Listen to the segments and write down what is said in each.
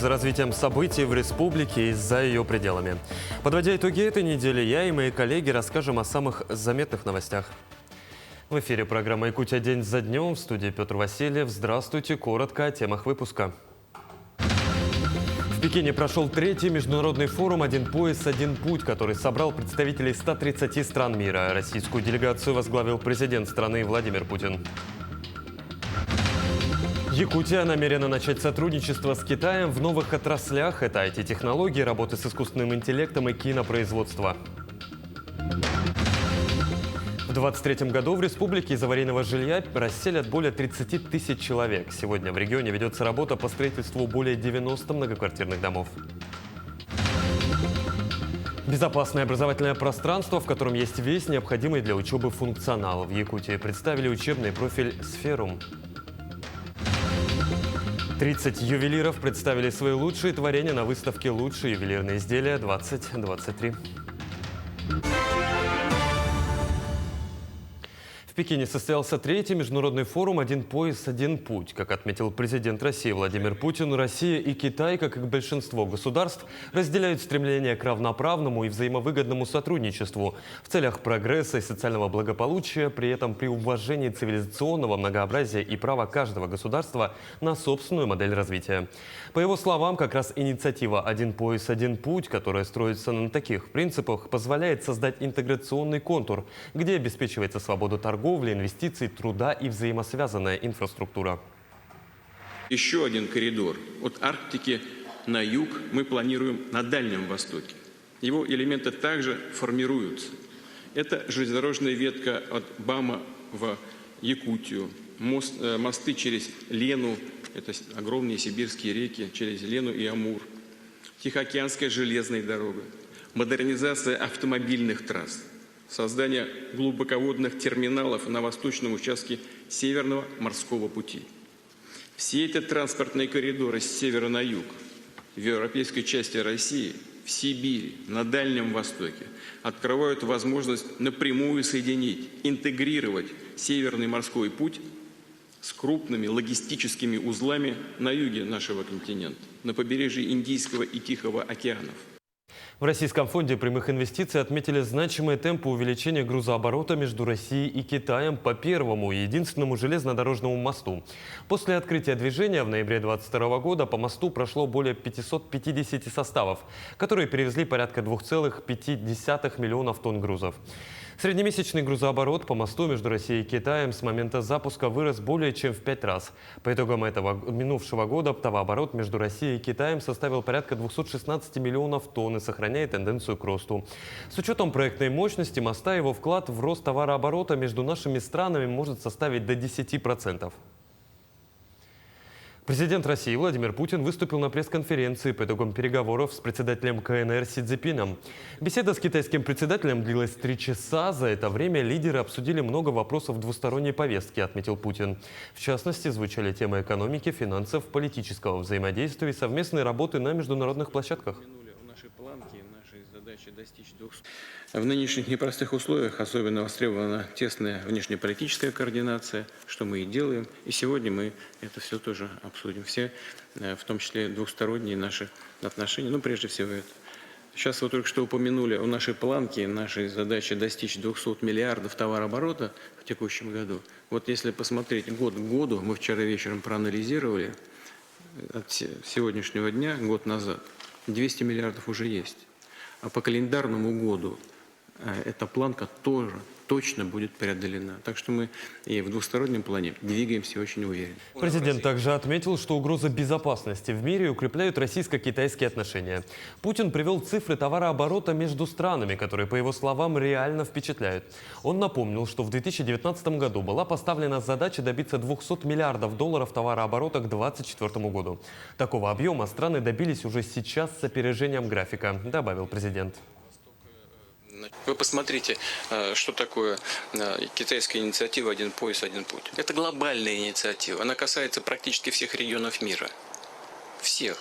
За развитием событий в республике и за ее пределами. Подводя итоги этой недели, я и мои коллеги расскажем о самых заметных новостях. В эфире программа «Якутия. День за днем». В студии Петр Васильев. Здравствуйте. Коротко о темах выпуска. В Пекине прошел третий международный форум «Один пояс, один путь», который собрал представителей 130 стран мира. Российскую делегацию возглавил президент страны Владимир Путин. Якутия намерена начать сотрудничество с Китаем в новых отраслях. Это IT-технологии, работы с искусственным интеллектом и кинопроизводство. В 2023 году в республике из аварийного жилья расселят более 30 тысяч человек. Сегодня в регионе ведется работа по строительству более 90 многоквартирных домов. Безопасное образовательное пространство, в котором есть весь необходимый для учебы функционал. В Якутии представили учебный профиль «Сферум». 30 ювелиров представили свои лучшие творения на выставке «Лучшие ювелирные изделия-2023». В Пекине состоялся третий международный форум «Один пояс, один путь». Как отметил президент России Владимир Путин, Россия и Китай, как и большинство государств, разделяют стремление к равноправному и взаимовыгодному сотрудничеству в целях прогресса и социального благополучия, при этом при уважении цивилизационного многообразия и права каждого государства на собственную модель развития. По его словам, как раз инициатива «Один пояс, один путь», которая строится на таких принципах, позволяет создать интеграционный контур, где обеспечивается свобода торговли, инвестиций, труда и взаимосвязанная инфраструктура. Еще один коридор от Арктики на юг мы планируем на Дальнем Востоке. Его элементы также формируются. Это железнодорожная ветка от БАМа в Якутию, мосты через Лену, это огромные сибирские реки, через Лену и Амур, Тихоокеанская железная дорога, модернизация автомобильных трасс, создание глубоководных терминалов на восточном участке Северного морского пути. Все эти транспортные коридоры с севера на юг, в европейской части России, в Сибири, на Дальнем Востоке открывают возможность напрямую соединить, интегрировать Северный морской путь с крупными логистическими узлами на юге нашего континента, на побережье Индийского и Тихого океанов. В Российском фонде прямых инвестиций отметили значимые темпы увеличения грузооборота между Россией и Китаем по первому и единственному железнодорожному мосту. После открытия движения в ноябре 2022 года по мосту прошло более 550 составов, которые перевезли порядка 2,5 миллионов тонн грузов. Среднемесячный грузооборот по мосту между Россией и Китаем с момента запуска вырос более чем в 5 раз. По итогам минувшего года товарооборот между Россией и Китаем составил порядка 216 миллионов тонн и сохраняет тенденцию к росту. С учетом проектной мощности моста, его вклад в рост товарооборота между нашими странами может составить до 10%. Президент России Владимир Путин выступил на пресс-конференции по итогам переговоров с председателем КНР Си Цзиньпином. Беседа с китайским председателем длилась 3 часа. За это время лидеры обсудили много вопросов двусторонней повестки, отметил Путин. В частности, звучали темы экономики, финансов, политического взаимодействия и совместной работы на международных площадках. В нынешних непростых условиях особенно востребована тесная внешнеполитическая координация, что мы и делаем. И сегодня мы это все тоже обсудим. Все, в том числе двухсторонние наши отношения. Ну, прежде всего это. Сейчас вы только что упомянули о нашей планке, нашей задаче достичь 200 миллиардов товарооборота в текущем году. Вот если посмотреть год к году, мы вчера вечером проанализировали, от сегодняшнего дня, год назад, 200 миллиардов уже есть. А по календарному году эта планка тоже точно будет преодолена. Так что мы и в двустороннем плане двигаемся очень уверенно. Президент также отметил, что угрозы безопасности в мире укрепляют российско-китайские отношения. Путин привел цифры товарооборота между странами, которые, по его словам, реально впечатляют. Он напомнил, что в 2019 году была поставлена задача добиться 200 миллиардов долларов товарооборота к 2024 году. Такого объема страны добились уже сейчас с опережением графика, добавил президент. Вы посмотрите, что такое китайская инициатива «Один пояс, один путь». Это глобальная инициатива. Она касается практически всех регионов мира. Всех.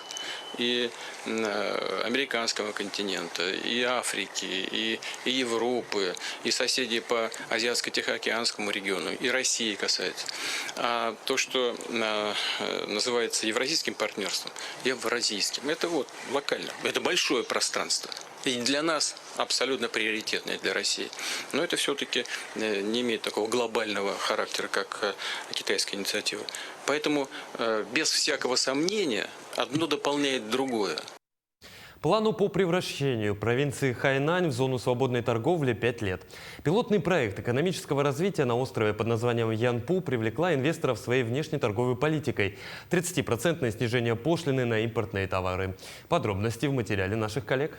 и американского континента, и Африки, и Европы, и соседей по Азиатско-Тихоокеанскому региону, и России касается. А то, что называется евразийским партнерством, евразийским, это вот локально, это большое пространство. И для нас абсолютно приоритетное для России. Но это все-таки не имеет такого глобального характера, как китайская инициатива. Поэтому без всякого сомнения одно дополняет другое. Плану по превращению провинции Хайнань в зону свободной торговли 5 лет. Пилотный проект экономического развития на острове под названием Янпу привлекла инвесторов своей внешнеторговой политикой. 30% снижение пошлины на импортные товары. Подробности в материале наших коллег.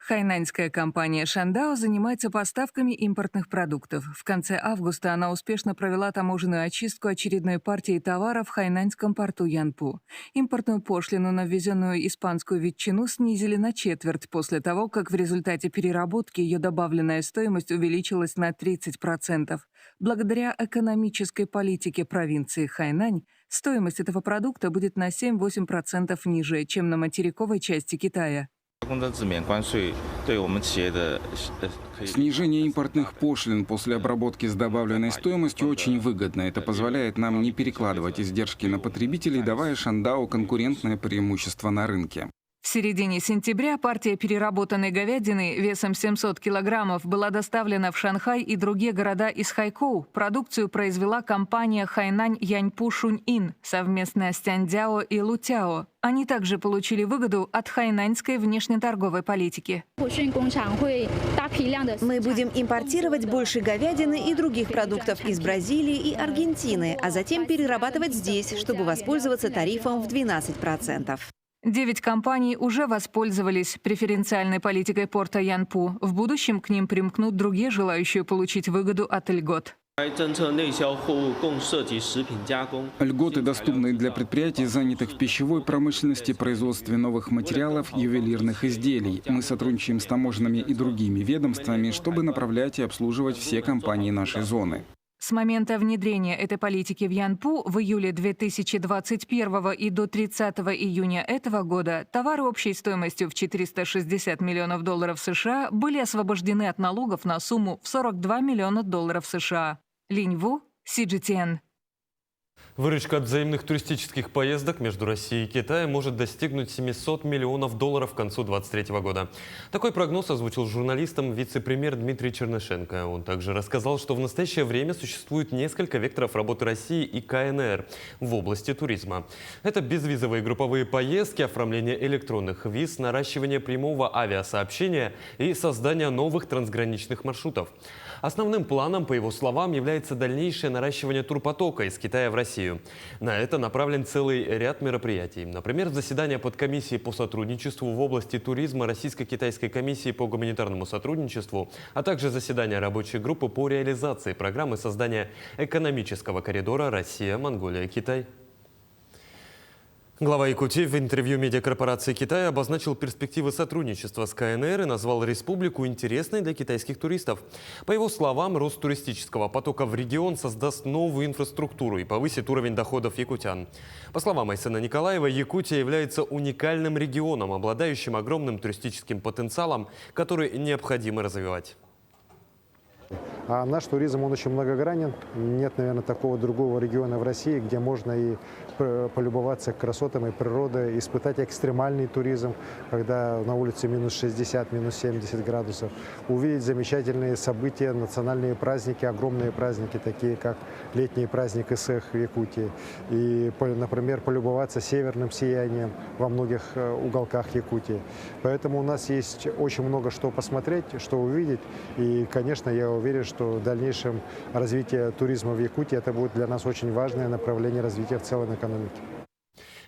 Хайнаньская компания «Шандао» занимается поставками импортных продуктов. В конце августа она успешно провела таможенную очистку очередной партии товаров в хайнаньском порту Янпу. Импортную пошлину на ввезенную испанскую ветчину снизили на четверть после того, как в результате переработки ее добавленная стоимость увеличилась на 30%. Благодаря экономической политике провинции Хайнань стоимость этого продукта будет на 7-8% ниже, чем на материковой части Китая. Снижение импортных пошлин после обработки с добавленной стоимостью очень выгодно. Это позволяет нам не перекладывать издержки на потребителей, давая Шандао конкурентное преимущество на рынке. В середине сентября партия переработанной говядины весом 700 килограммов была доставлена в Шанхай и другие города из Хайкоу. Продукцию произвела компания «Хайнань Яньпу Шуньин» совместно с Тяньцзяо и Лутяо. Они также получили выгоду от хайнаньской внешнеторговой политики. Мы будем импортировать больше говядины и других продуктов из Бразилии и Аргентины, а затем перерабатывать здесь, чтобы воспользоваться тарифом в 12%. 9 компаний уже воспользовались преференциальной политикой порта Янпу. В будущем к ним примкнут другие, желающие получить выгоду от льгот. Льготы доступны для предприятий, занятых в пищевой промышленности, производстве новых материалов, ювелирных изделий. Мы сотрудничаем с таможенными и другими ведомствами, чтобы направлять и обслуживать все компании нашей зоны. С момента внедрения этой политики в Янпу в июле 2021 и до 30 июня этого года товары общей стоимостью в $460 миллионов США были освобождены от налогов на сумму в $42 миллиона США. Линь Ву, CGTN. Выручка от взаимных туристических поездок между Россией и Китаем может достигнуть $700 миллионов к концу 2023 года. Такой прогноз озвучил журналистам вице-премьер Дмитрий Чернышенко. Он также рассказал, что в настоящее время существует несколько векторов работы России и КНР в области туризма. Это безвизовые групповые поездки, оформление электронных виз, наращивание прямого авиасообщения и создание новых трансграничных маршрутов. Основным планом, по его словам, является дальнейшее наращивание турпотока из Китая в Россию. На это направлен целый ряд мероприятий. Например, заседание подкомиссии по сотрудничеству в области туризма Российско-Китайской комиссии по гуманитарному сотрудничеству, а также заседание рабочей группы по реализации программы создания экономического коридора Россия-Монголия-Китай. Глава Якутии в интервью медиакорпорации Китая обозначил перспективы сотрудничества с КНР и назвал республику интересной для китайских туристов. По его словам, рост туристического потока в регион создаст новую инфраструктуру и повысит уровень доходов якутян. По словам Айсена Николаева, Якутия является уникальным регионом, обладающим огромным туристическим потенциалом, который необходимо развивать. А наш туризм, он очень многогранен. Нет, наверное, такого другого региона в России, где можно и полюбоваться красотами и природой, испытать экстремальный туризм, когда на улице минус 60, минус 70 градусов, увидеть замечательные события, национальные праздники, огромные праздники, такие как летний праздник Исэх в Якутии. И, например, полюбоваться северным сиянием во многих уголках Якутии. Поэтому у нас есть очень много что посмотреть, что увидеть. И, конечно, я уверен, что в дальнейшем развитие туризма в Якутии это будет для нас очень важное направление развития в целом экономики.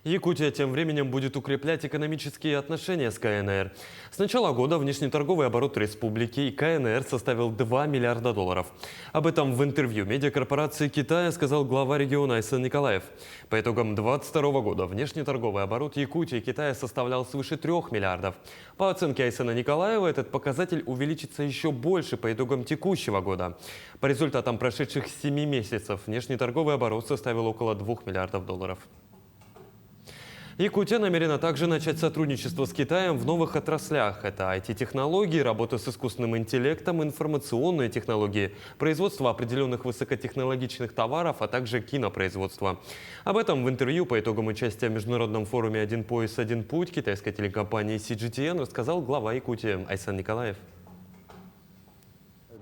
Якутия тем временем будет укреплять экономические отношения с КНР. С начала года внешнеторговый оборот республики и КНР составил $2 миллиарда. Об этом в интервью медиакорпорации Китая сказал глава региона Айсен Николаев. По итогам 2022 года внешнеторговый оборот Якутии и Китая составлял свыше 3 миллиардов. По оценке Айсена Николаева, этот показатель увеличится еще больше по итогам текущего года. По результатам прошедших 7 месяцев внешнеторговый оборот составил около $2 миллиардов. Якутия намерена также начать сотрудничество с Китаем в новых отраслях. Это IT-технологии, работа с искусственным интеллектом, информационные технологии, производство определенных высокотехнологичных товаров, а также кинопроизводство. Об этом в интервью по итогам участия в международном форуме «Один пояс, один путь» китайской телекомпании CGTN рассказал глава Якутии Айсан Николаев.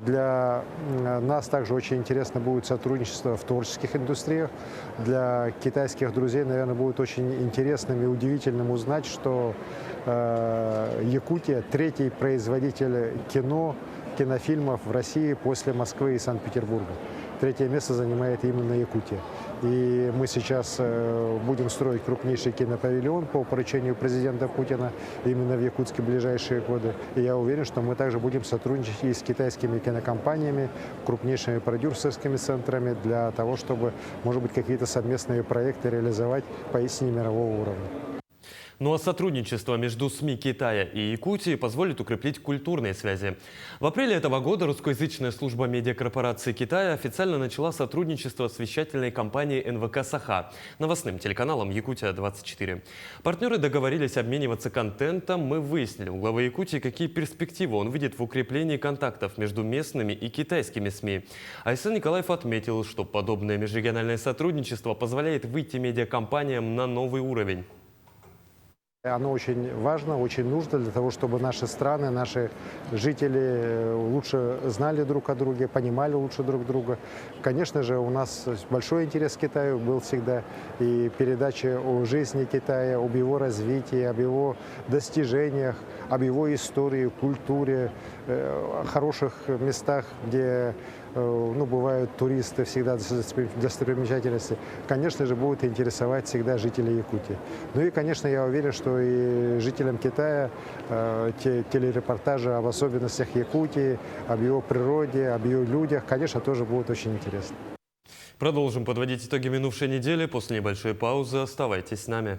Для нас также очень интересно будет сотрудничество в творческих индустриях. Для китайских друзей, наверное, будет очень интересным и удивительным узнать, что Якутия – третий производитель кинофильмов в России после Москвы и Санкт-Петербурга. Третье место занимает именно Якутия. И мы сейчас будем строить крупнейший кинопавильон по поручению президента Путина именно в Якутске в ближайшие годы. И я уверен, что мы также будем сотрудничать и с китайскими кинокомпаниями, крупнейшими продюсерскими центрами для того, чтобы, может быть, какие-то совместные проекты реализовать поистине мирового уровня. Ну а сотрудничество между СМИ Китая и Якутии позволит укреплять культурные связи. В апреле этого года русскоязычная служба медиакорпорации Китая официально начала сотрудничество с вещательной компанией НВК «Саха», новостным телеканалом «Якутия-24». Партнеры договорились обмениваться контентом. Мы выяснили у главы Якутии, какие перспективы он видит в укреплении контактов между местными и китайскими СМИ. Айсан Николаев отметил, что подобное межрегиональное сотрудничество позволяет выйти медиакомпаниям на новый уровень. Оно очень важно, очень нужно для того, чтобы наши страны, наши жители лучше знали друг о друге, понимали лучше друг друга. Конечно же, у нас большой интерес к Китаю был всегда. И передачи о жизни Китая, об его развитии, об его достижениях, об его истории, культуре, о хороших местах, где бывают туристы, всегда достопримечательности, конечно же, будут интересовать всегда жителей Якутии. Ну и, конечно, я уверен, что и жителям Китая телерепортажи об особенностях Якутии, об его природе, об ее людях, конечно, тоже будут очень интересны. Продолжим подводить итоги минувшей недели. После небольшой паузы оставайтесь с нами.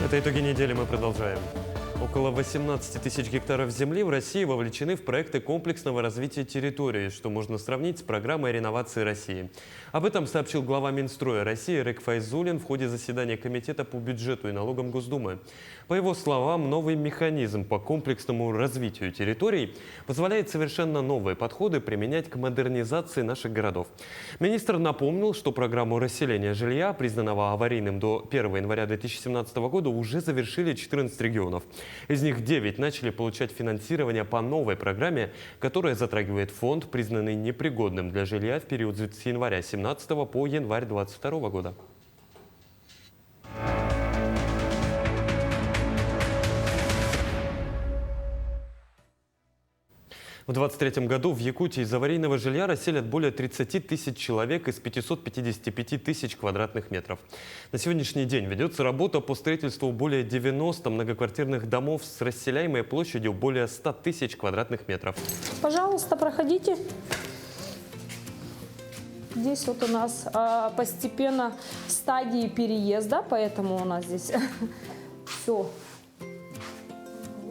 Это итоги недели, мы продолжаем. Около 18 тысяч гектаров земли в России вовлечены в проекты комплексного развития территории, что можно сравнить с программой реновации России. Об этом сообщил глава Минстроя России Рек Файзуллин в ходе заседания Комитета по бюджету и налогам Госдумы. По его словам, новый механизм по комплексному развитию территорий позволяет совершенно новые подходы применять к модернизации наших городов. Министр напомнил, что программу расселения жилья, признанного аварийным до 1 января 2017 года, уже завершили 14 регионов. Из них 9 начали получать финансирование по новой программе, которая затрагивает фонд, признанный непригодным для жилья в период с января 2017 по январь 2022 года. В 2023 году в Якутии из аварийного жилья расселят более 30 тысяч человек из 555 тысяч квадратных метров. На сегодняшний день ведется работа по строительству более 90 многоквартирных домов с расселяемой площадью более 100 тысяч квадратных метров. Пожалуйста, проходите. Здесь вот у нас постепенно стадии переезда, поэтому у нас здесь все.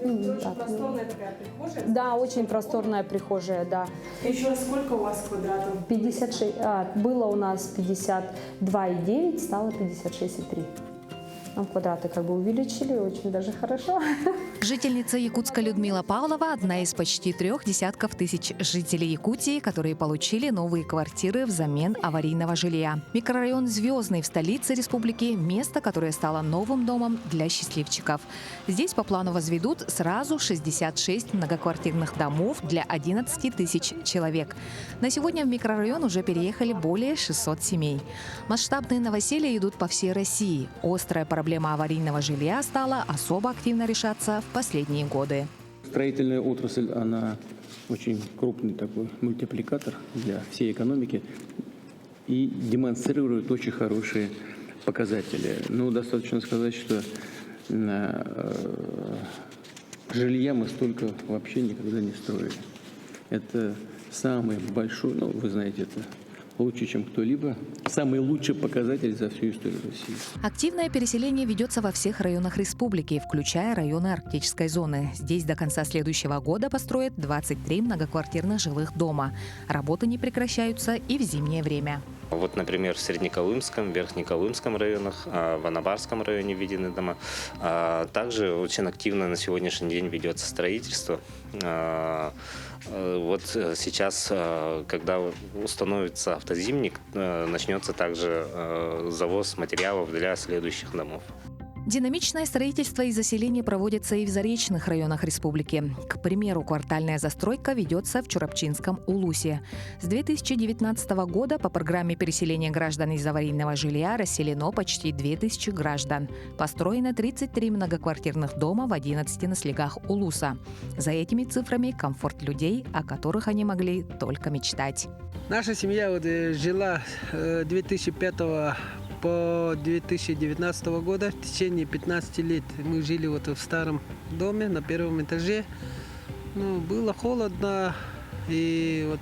Очень просторная такая прихожая? Да, очень просторная прихожая, да. Еще раз, сколько у вас квадратов? 56, было у нас 52,9, стало 56,3. Нам квадраты как бы увеличили, очень даже хорошо. Жительница Якутска Людмила Павлова – одна из почти 3 десятков тысяч жителей Якутии, которые получили новые квартиры взамен аварийного жилья. Микрорайон Звездный в столице республики – место, которое стало новым домом для счастливчиков. Здесь по плану возведут сразу 66 многоквартирных домов для 11 тысяч человек. На сегодня в микрорайон уже переехали более 600 семей. Масштабные новоселья идут по всей России. Острая проблема аварийного жилья стала особо активно решаться в последние годы. Строительная отрасль, она очень крупный такой мультипликатор для всей экономики и демонстрирует очень хорошие показатели. Ну, достаточно сказать, что жилья мы столько вообще никогда не строили. Это самый большой, ну, вы знаете, это лучше, чем кто-либо. Самый лучший показатель за всю историю России. Активное переселение ведется во всех районах республики, включая районы арктической зоны. Здесь до конца следующего года построят 23 многоквартирных жилых дома. Работы не прекращаются и в зимнее время. Вот, например, в Среднеколымском, Верхнеколымском районах, в Анабарском районе введены дома. Также очень активно на сегодняшний день ведется строительство. Вот сейчас, когда установится автозимник, начнется также завоз материалов для следующих домов. Динамичное строительство и заселение проводится и в заречных районах республики. К примеру, квартальная застройка ведется в Чурапчинском Улусе. С 2019 года по программе переселения граждан из аварийного жилья расселено почти 2000 граждан. Построено 33 многоквартирных дома в 11 наслегах Улуса. За этими цифрами комфорт людей, о которых они могли только мечтать. Наша семья жила 2005 по 2019 года. В течение 15 лет мы жили в старом доме на первом этаже. Было холодно, и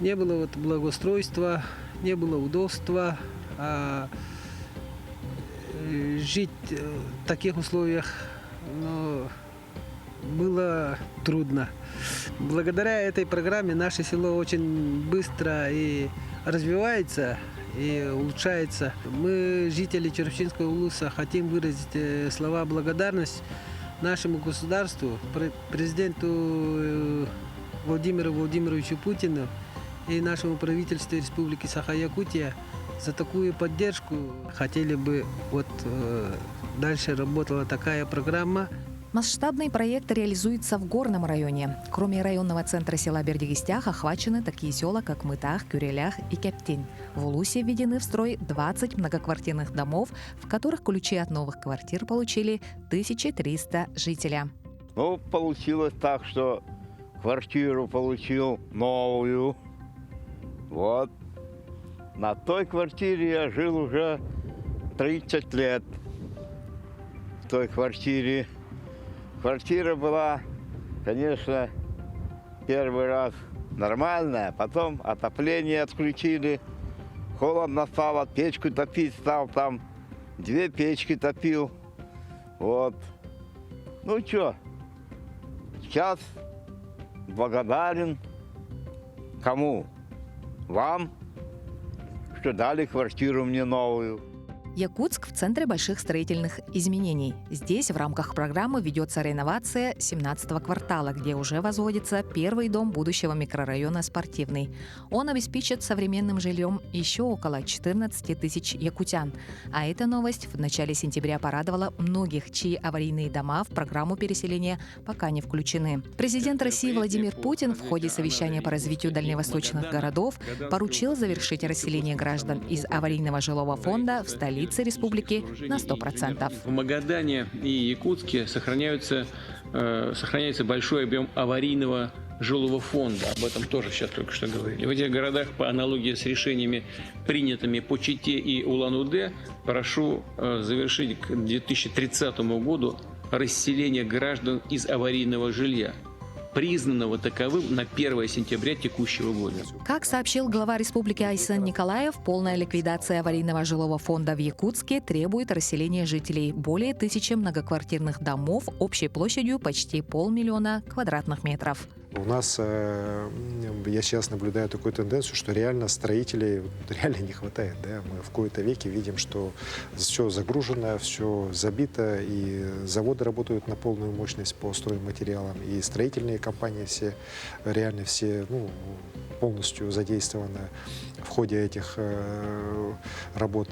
не было благоустройства, не было удобства. Жить в таких условиях было трудно. Благодаря этой программе наше село очень быстро и развивается, и улучшается. Мы, жители Чурапчинского Улуса, хотим выразить слова благодарности нашему государству, президенту Владимиру Владимировичу Путину и нашему правительству Республики Саха-Якутия за такую поддержку. Хотели бы дальше работала такая программа. Масштабный проект реализуется в Горном районе. Кроме районного центра села Бердигистях охвачены такие села, как Мытах, Кюрелях и Кептин. В Улусе введены в строй 20 многоквартирных домов, в которых ключи от новых квартир получили 1300 жителей. Получилось так, что квартиру получил новую. На той квартире я жил уже 30 лет. В той квартире. Квартира была, конечно, первый раз нормальная, потом отопление отключили, холодно стало, печку топить стал, там 2 печки топил. Сейчас благодарен кому? Вам, что дали квартиру мне новую. Якутск в центре больших строительных изменений. Здесь в рамках программы ведется реновация 17-го квартала, где уже возводится первый дом будущего микрорайона «Спортивный». Он обеспечит современным жильем еще около 14 тысяч якутян. А эта новость в начале сентября порадовала многих, чьи аварийные дома в программу переселения пока не включены. Президент России Владимир Путин в ходе совещания по развитию дальневосточных городов поручил завершить расселение граждан из аварийного жилого фонда в столице республики на 100%. В Магадане и Якутске сохраняется большой объем аварийного жилого фонда. Об этом тоже сейчас только что говорили. В этих городах, по аналогии с решениями, принятыми по Чите и Улан-Удэ, прошу завершить к 2030 году расселение граждан из аварийного жилья, признанного таковым на 1 сентября текущего года. Как сообщил глава республики Айсан Николаев, полная ликвидация аварийного жилого фонда в Якутске требует расселения жителей более 1000 многоквартирных домов общей площадью почти 500 000 квадратных метров. У нас, я сейчас наблюдаю такую тенденцию, что реально строителей реально не хватает. Да? Мы в кои-то веки видим, что все загружено, все забито, и заводы работают на полную мощность по стройматериалам, и строительные компании все полностью задействованы в ходе этих работ.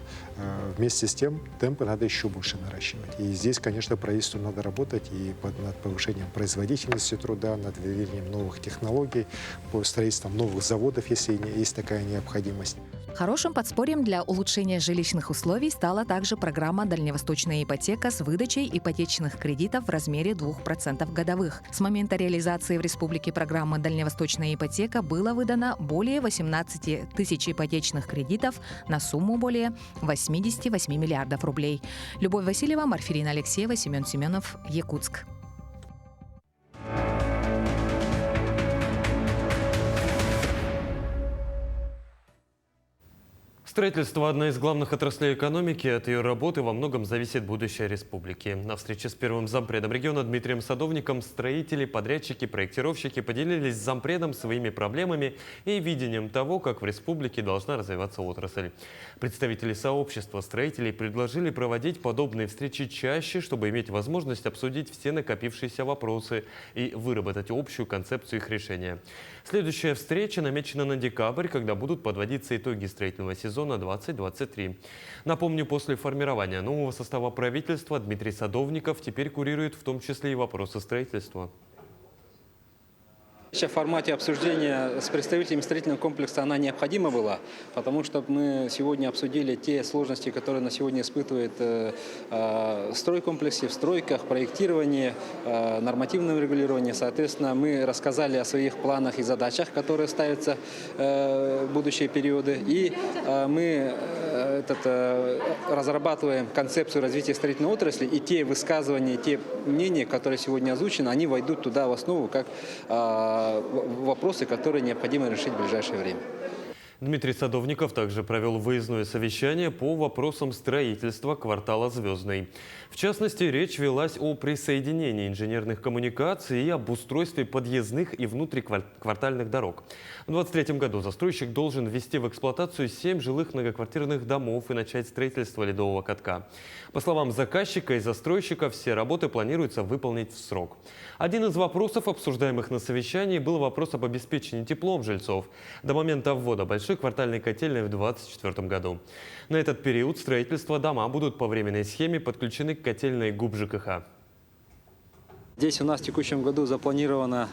Вместе с тем темпы надо еще больше наращивать. И здесь, конечно, правительству надо работать и над повышением производительности труда, над введением новых технологий, по строительству новых заводов, если есть такая необходимость. Хорошим подспорьем для улучшения жилищных условий стала также программа «Дальневосточная ипотека» с выдачей ипотечных кредитов в размере 2% годовых. С момента реализации в республике программы «Дальневосточная ипотека» было выдано более 18 тысяч ипотечных кредитов на сумму более 88 миллиардов рублей. Любовь Васильева, Марфирина Алексеева, Семен Семенов, Якутск. Строительство – одна из главных отраслей экономики. От ее работы во многом зависит будущее республики. На встрече с первым зампредом региона Дмитрием Садовником строители, подрядчики, проектировщики поделились с зампредом своими проблемами и видением того, как в республике должна развиваться отрасль. Представители сообщества строителей предложили проводить подобные встречи чаще, чтобы иметь возможность обсудить все накопившиеся вопросы и выработать общую концепцию их решения. Следующая встреча намечена на декабрь, когда будут подводиться итоги строительного сезона 2023. Напомню, после формирования нового состава правительства Дмитрий Садовников теперь курирует в том числе и вопросы строительства. В формате обсуждения с представителями строительного комплекса она необходима была, потому что мы сегодня обсудили те сложности, которые на сегодня испытывает стройкомплексы, в стройках, проектировании, нормативном регулировании. Соответственно, мы рассказали о своих планах и задачах, которые ставятся в будущие периоды. И мы разрабатываем концепцию развития строительной отрасли, и те высказывания, те мнения, которые сегодня озвучены, они войдут туда в основу как вопросы, которые необходимо решить в ближайшее время. Дмитрий Садовников также провел выездное совещание по вопросам строительства квартала «Звездный». В частности, речь велась о присоединении инженерных коммуникаций и об устройстве подъездных и внутриквартальных дорог. В 2023 году застройщик должен ввести в эксплуатацию 7 жилых многоквартирных домов и начать строительство ледового катка. По словам заказчика и застройщика, все работы планируется выполнить в срок. Один из вопросов, обсуждаемых на совещании, был вопрос об обеспечении теплом жильцов до момента ввода большой квартальной котельной в 2024 году. На этот период строительства дома будут по временной схеме подключены к котельной ГУП ЖКХ. Здесь у нас в текущем году запланировано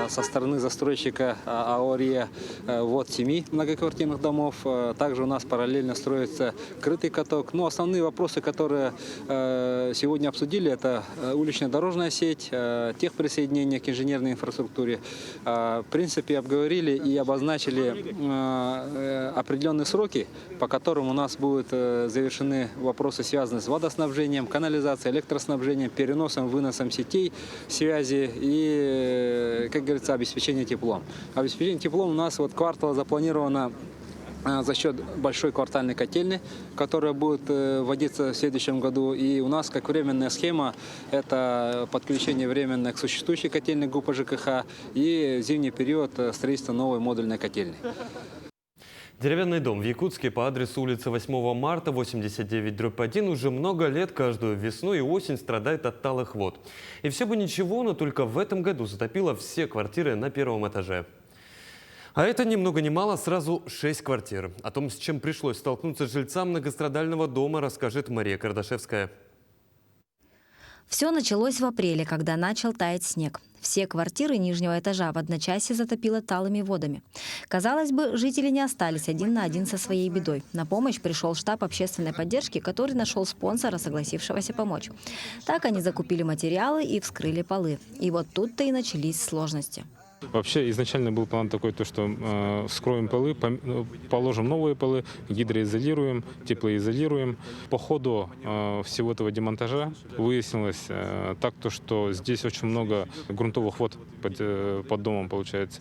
со стороны застройщика АО «РИА» ввод 7 многоквартирных домов. Также у нас параллельно строится крытый каток. Но основные вопросы, которые сегодня обсудили, это уличная дорожная сеть, техприсоединение к инженерной инфраструктуре. В принципе, обговорили и обозначили определенные сроки, по которым у нас будут завершены вопросы, связанные с водоснабжением, канализацией, электроснабжением, переносом, выносом сетей, связи и, как говорится, обеспечение теплом. Обеспечение теплом у нас квартал запланировано за счет большой квартальной котельной, которая будет вводиться в следующем году. И у нас как временная схема это подключение временное к существующей котельной ГУП ЖКХ и в зимний период строительство новой модульной котельной. Деревянный дом в Якутске по адресу улица 8 марта, 89/1 уже много лет каждую весну и осень страдает от талых вод. И все бы ничего, но только в этом году затопило все квартиры на первом этаже. А это ни много ни мало сразу 6 квартир. О том, с чем пришлось столкнуться жильцам многострадального дома, расскажет Мария Кардашевская. Все началось в апреле, когда начал таять снег. Все квартиры нижнего этажа в одночасье затопило талыми водами. Казалось бы, жители не остались один на один со своей бедой. На помощь пришел штаб общественной поддержки, который нашел спонсора, согласившегося помочь. Так они закупили материалы и вскрыли полы. И вот тут-то и начались сложности. Вообще изначально был план такой, что вскроем полы, положим новые полы, гидроизолируем, теплоизолируем. По ходу всего этого демонтажа выяснилось что здесь очень много грунтовых вод под домом получается.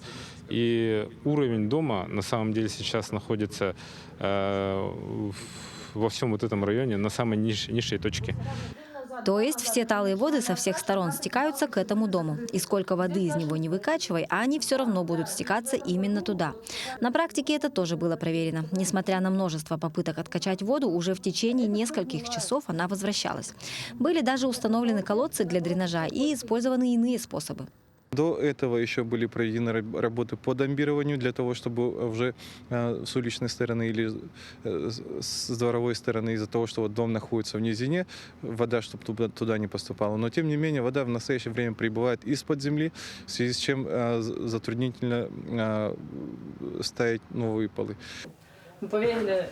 И уровень дома на самом деле сейчас находится во всем этом районе на самой низшей точке. То есть все талые воды со всех сторон стекаются к этому дому. И сколько воды из него не выкачивай, а они все равно будут стекаться именно туда. На практике это тоже было проверено. Несмотря на множество попыток откачать воду, уже в течение нескольких часов она возвращалась. Были даже установлены колодцы для дренажа и использованы иные способы. До этого еще были проведены работы по дамбированию для того, чтобы уже с уличной стороны или с дворовой стороны, из-за того, что дом находится в низине, вода чтобы туда не поступала. Но тем не менее вода в настоящее время прибывает из-под земли, в связи с чем затруднительно ставить новые полы. Мы поверили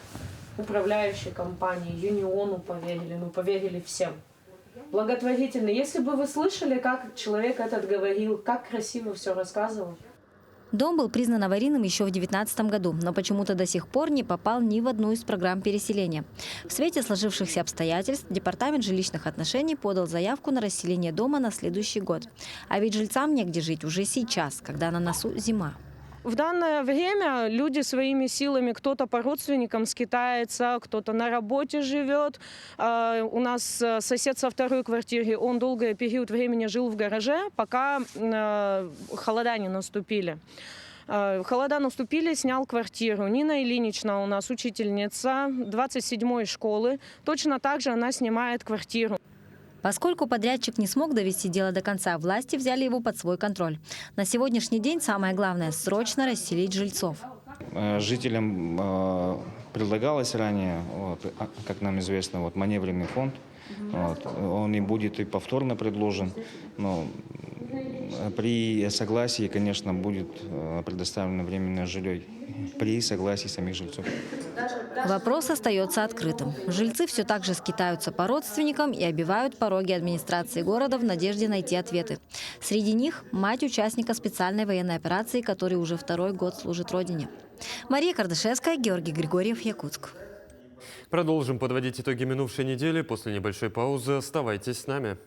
управляющей компании, Юниону поверили, мы поверили всем. Благотворительно. Если бы вы слышали, как человек этот говорил, как красиво все рассказывал. Дом был признан аварийным еще в 2019 году, но почему-то до сих пор не попал ни в одну из программ переселения. В свете сложившихся обстоятельств Департамент жилищных отношений подал заявку на расселение дома на следующий год. А ведь жильцам негде жить уже сейчас, когда на носу зима. В данное время люди своими силами, кто-то по родственникам скитается, кто-то на работе живет. У нас сосед со второй квартиры, он долгий период времени жил в гараже, пока холода не наступили. Холода наступили, снял квартиру. Нина Ильинична у нас учительница 27-й школы. Точно так же она снимает квартиру. Поскольку подрядчик не смог довести дело до конца, власти взяли его под свой контроль. На сегодняшний день самое главное – срочно расселить жильцов. Жителям предлагалось ранее, как нам известно, маневренный фонд. Он и будет и повторно предложен. Но при согласии, конечно, будет предоставлено временное жилье при согласии самих жильцов. Вопрос остается открытым. Жильцы все так же скитаются по родственникам и обивают пороги администрации города в надежде найти ответы. Среди них мать участника специальной военной операции, который уже второй год служит родине. Мария Кардашевская, Георгий Григорьев, Якутск. Продолжим подводить итоги минувшей недели. После небольшой паузы оставайтесь с нами.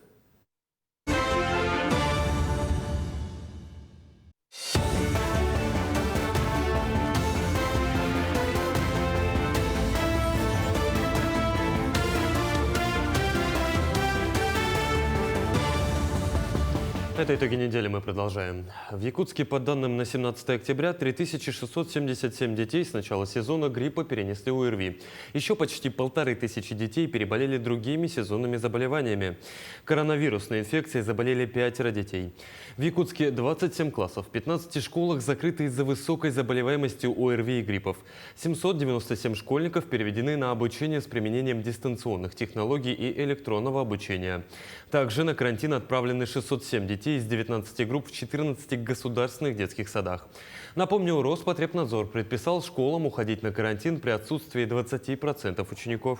Это итоги недели, мы продолжаем. В Якутске, по данным на 17 октября, 3677 детей с начала сезона гриппа перенесли ОРВИ. Еще почти 1500 детей переболели другими сезонными заболеваниями. Коронавирусной инфекцией заболели 5 детей. В Якутске 27 классов, в 15 школах закрыты из-за высокой заболеваемости ОРВИ и гриппов. 797 школьников переведены на обучение с применением дистанционных технологий и электронного обучения. Также на карантин отправлены 607 детей из 19 групп в 14 государственных детских садах. Напомню, Роспотребнадзор предписал школам уходить на карантин при отсутствии 20% учеников.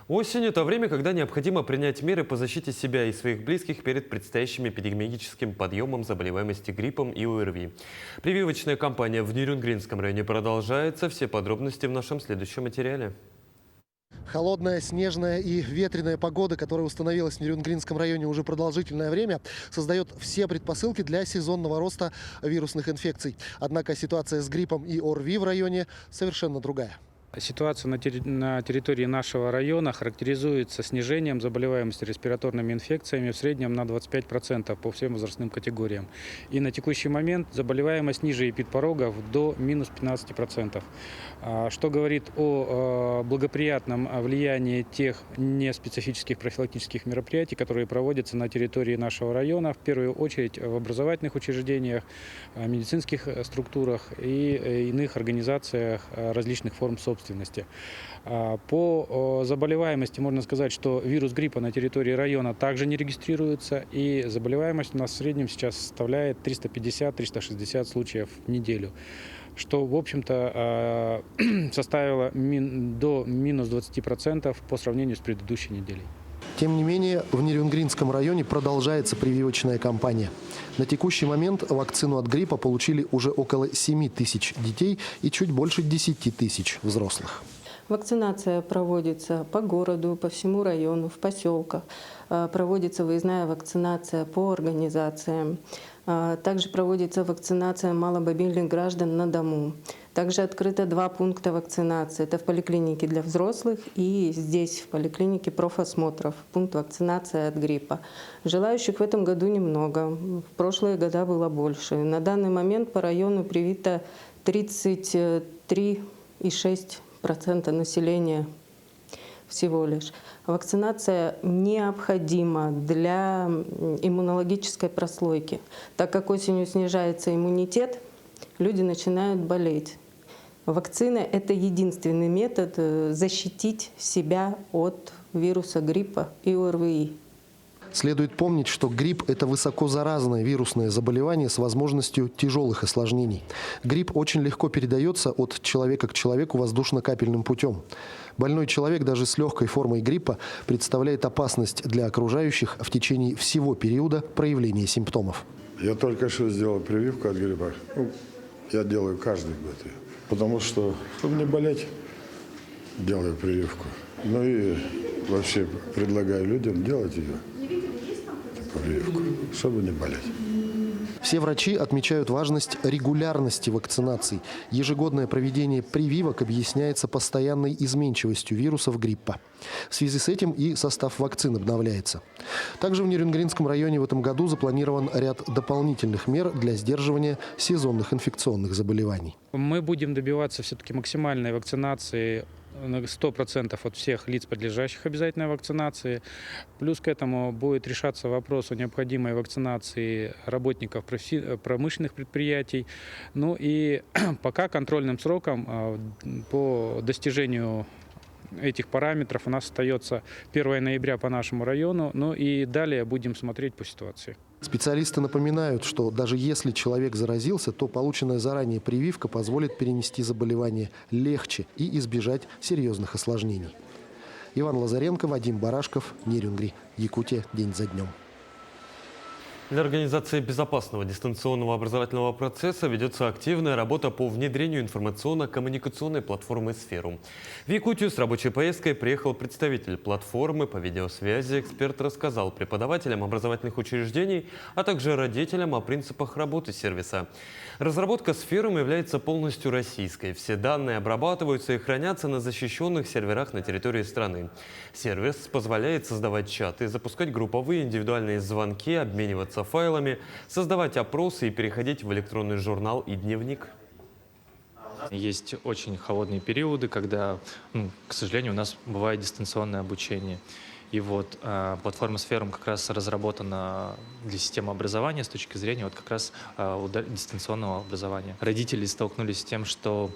Осень – это время, когда необходимо принять меры по защите себя и своих близких перед предстоящим эпидемиологическим подъемом заболеваемости гриппом и ОРВИ. Прививочная кампания в Нерюнгринском районе продолжается. Все подробности в нашем следующем материале. Холодная, снежная и ветреная погода, которая установилась в Нерюнгринском районе уже продолжительное время, создает все предпосылки для сезонного роста вирусных инфекций. Однако ситуация с гриппом и ОРВИ в районе совершенно другая. Ситуация на территории нашего района характеризуется снижением заболеваемости респираторными инфекциями в среднем на 25% по всем возрастным категориям. И на текущий момент заболеваемость ниже эпидпорогов до минус 15%. Что говорит о благоприятном влиянии тех неспецифических профилактических мероприятий, которые проводятся на территории нашего района, в первую очередь в образовательных учреждениях, медицинских структурах и иных организациях различных форм собственности. По заболеваемости можно сказать, что вирус гриппа на территории района также не регистрируется, и заболеваемость у нас в среднем сейчас составляет 350-360 случаев в неделю, что, в общем-то, составило до минус 20% по сравнению с предыдущей неделей. Тем не менее, в Нерюнгринском районе продолжается прививочная кампания. На текущий момент вакцину от гриппа получили уже около 7 тысяч детей и чуть больше 10 тысяч взрослых. Вакцинация проводится по городу, по всему району, в поселках. Проводится выездная вакцинация по организациям. Также проводится вакцинация маломобильных граждан на дому. Также открыто 2 пункта вакцинации. Это в поликлинике для взрослых и здесь, в поликлинике профосмотров, пункт вакцинации от гриппа. Желающих в этом году немного. В прошлые года было больше. На данный момент по району привито 33,6% населения всего лишь. Вакцинация необходима для иммунологической прослойки. Так как осенью снижается иммунитет, люди начинают болеть. Вакцина – это единственный метод защитить себя от вируса гриппа и ОРВИ. Следует помнить, что грипп – это высокозаразное вирусное заболевание с возможностью тяжелых осложнений. Грипп очень легко передается от человека к человеку воздушно-капельным путем. Больной человек даже с легкой формой гриппа представляет опасность для окружающих в течение всего периода проявления симптомов. Я только что сделал прививку от гриппа. Я делаю каждый год ее. Потому что, чтобы не болеть, делаю прививку. Ну и вообще предлагаю людям делать ее, прививку, чтобы не болеть. Все врачи отмечают важность регулярности вакцинаций. Ежегодное проведение прививок объясняется постоянной изменчивостью вирусов гриппа. В связи с этим и состав вакцин обновляется. Также в Нерюнгринском районе в этом году запланирован ряд дополнительных мер для сдерживания сезонных инфекционных заболеваний. Мы будем добиваться все-таки максимальной вакцинации 100% от всех лиц, подлежащих обязательной вакцинации. Плюс к этому будет решаться вопрос о необходимой вакцинации работников промышленных предприятий. Ну и пока контрольным сроком по достижению этих параметров у нас остается 1 ноября по нашему району, ну и далее будем смотреть по ситуации. Специалисты напоминают, что даже если человек заразился, то полученная заранее прививка позволит перенести заболевание легче и избежать серьезных осложнений. Иван Лазаренко, Вадим Барашков, Нерюнгри, Якутия, день за днем. Для организации безопасного дистанционного образовательного процесса ведется активная работа по внедрению информационно-коммуникационной платформы «Сферум». В Якутию с рабочей поездкой приехал представитель платформы по видеосвязи. Эксперт рассказал преподавателям образовательных учреждений, а также родителям о принципах работы сервиса. Разработка «Сферум» является полностью российской. Все данные обрабатываются и хранятся на защищенных серверах на территории страны. Сервис позволяет создавать чаты, запускать групповые индивидуальные звонки, обмениваться файлами, создавать опросы и переходить в электронный журнал и дневник. Есть очень холодные периоды, когда, к сожалению, у нас бывает дистанционное обучение. И вот платформа «Сферум» как раз разработана для системы образования с точки зрения вот как раз дистанционного образования. Родители столкнулись с тем, что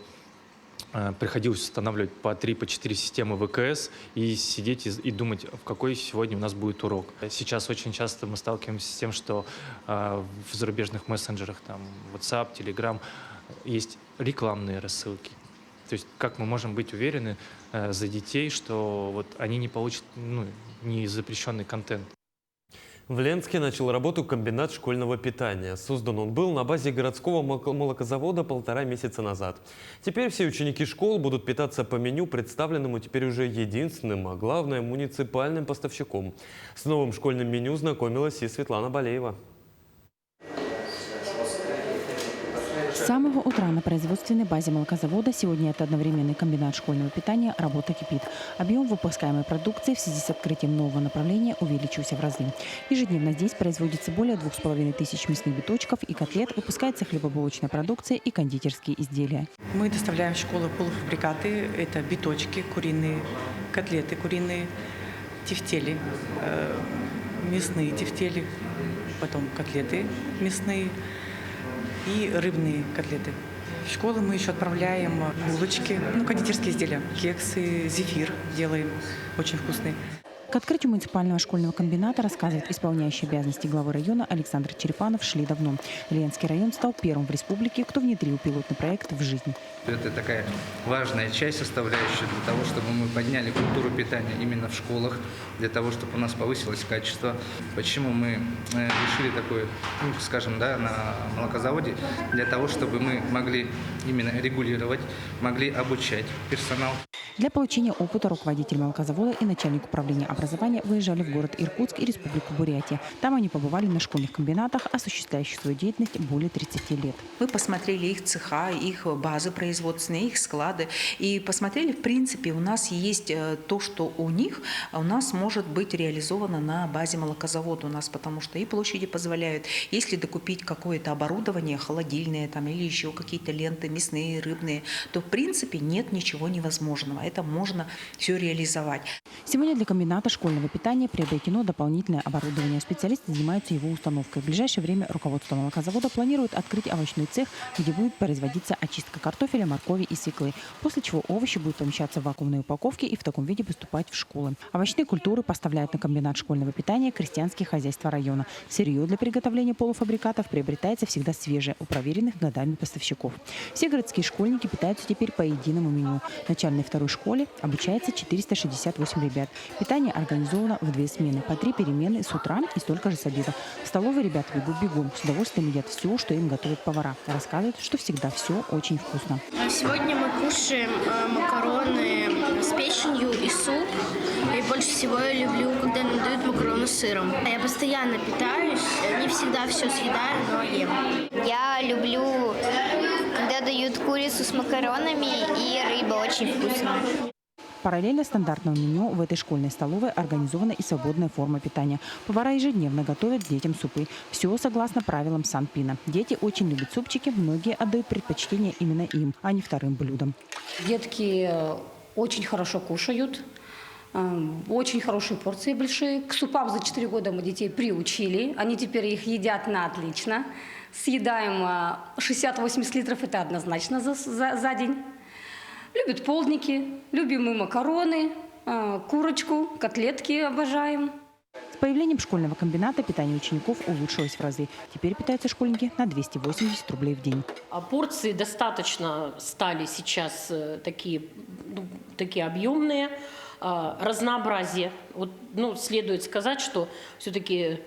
приходилось устанавливать по 3-4 системы ВКС и сидеть и думать, в какой сегодня у нас будет урок. Сейчас очень часто мы сталкиваемся с тем, что в зарубежных мессенджерах, там WhatsApp, Telegram, есть рекламные рассылки. То есть как мы можем быть уверены за детей, что вот они не получат не запрещенный контент. В Ленске начал работу комбинат школьного питания. Создан он был на базе городского молокозавода 1,5 месяца назад. Теперь все ученики школ будут питаться по меню, представленному теперь уже единственным, а главное муниципальным поставщиком. С новым школьным меню знакомилась и Светлана Балеева. С самого утра на производственной базе молокозавода сегодня это одновременный комбинат школьного питания «Работа кипит». Объем выпускаемой продукции в связи с открытием нового направления увеличился в разы. Ежедневно здесь производится более 2500 мясных биточков и котлет, выпускается хлебобулочная продукция и кондитерские изделия. Мы доставляем в школу полуфабрикаты. Это биточки куриные, котлеты куриные, тефтели, мясные тефтели, потом котлеты мясные и рыбные котлеты. В школу мы еще отправляем булочки, кондитерские изделия, кексы, зефир делаем, очень вкусный. К открытию муниципального школьного комбината, рассказывает исполняющий обязанности главы района Александр Черепанов, шли давно. Ленский район стал первым в республике, кто внедрил пилотный проект в жизнь. Это такая важная часть, составляющая для того, чтобы мы подняли культуру питания именно в школах, для того, чтобы у нас повысилось качество. Почему мы решили такое, скажем, на молокозаводе? Для того, чтобы мы могли именно регулировать, могли обучать персонал. Для получения опыта руководитель молокозавода и начальник управления образования выезжали в город Иркутск и Республику Бурятия. Там они побывали на школьных комбинатах, осуществляющих свою деятельность более 30 лет. Мы посмотрели их цеха, их базы производственные, их склады. И посмотрели, в принципе, у нас есть то, что у них, у нас может быть реализовано на базе молокозавода у нас, потому что и площади позволяют. Если докупить какое-то оборудование, холодильное там, или еще какие-то ленты мясные, рыбные, то, в принципе, нет ничего невозможного. Это можно все реализовать. Сегодня для комбината школьного питания приобретено дополнительное оборудование. Специалисты занимаются его установкой. В ближайшее время руководство молокозавода планирует открыть овощной цех, где будет производиться очистка картофеля, моркови и свеклы. После чего овощи будут помещаться в вакуумные упаковки и в таком виде поступать в школы. Овощные культуры поставляют на комбинат школьного питания крестьянские хозяйства района. Сырье для приготовления полуфабрикатов приобретается всегда свежее у проверенных годами поставщиков. Все городские школьники питаются теперь по единому меню. В начальной и второй школе обучается 468 ребят. Питание организовано в 2 смены, по 3 перемены с утра и столько же с обеда. В столовой ребята бегут бегом, с удовольствием едят все, что им готовят повара. Рассказывают, что всегда все очень вкусно. Сегодня мы кушаем макароны с печенью и суп. И И больше всего я люблю, когда нам дают макароны с сыром. Я постоянно питаюсь, не всегда все съедаю, но ем. Я люблю, когда дают курицу с макаронами, и рыба очень вкусная. Параллельно стандартному меню в этой школьной столовой организована и свободная форма питания. Повара ежедневно готовят детям супы. Все согласно правилам Санпина. Дети очень любят супчики, многие отдают предпочтение именно им, а не вторым блюдам. Детки очень хорошо кушают, очень хорошие порции большие. К супам за 4 года мы детей приучили, они теперь их едят на отлично. Съедаем 60-80 литров, это однозначно за день. Любят полдники, любим мы макароны, курочку, котлетки обожаем. С появлением школьного комбината питание учеников улучшилось в разы. Теперь питаются школьники на 280 рублей в день. Порции достаточно стали сейчас такие объемные. Разнообразие. Следует сказать, что все-таки